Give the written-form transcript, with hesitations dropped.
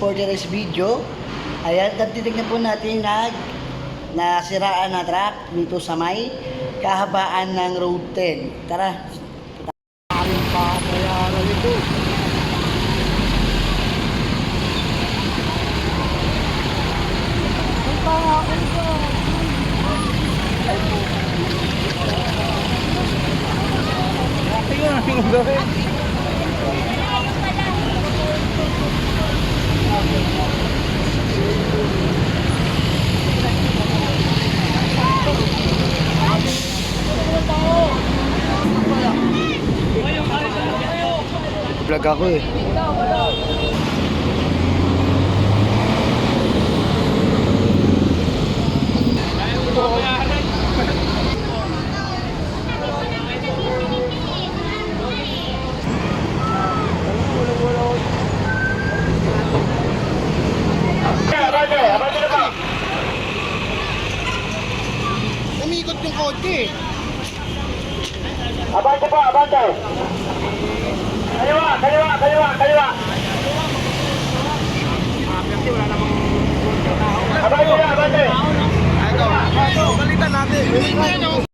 for today's video. Ayan, titignan po natin nasiraan na truck dito sa may kahabaan ng Road 10. Tara. Aling pa bayaran ito. Ang pangakin ko. Tingnan natin ang gawin. Vlog ako eh. Umikot yung kotse. Abante po, abante. Kaliwa, kaliwa, kaliwa, kaliwa. Abante na, abante. Ito, balitan natin.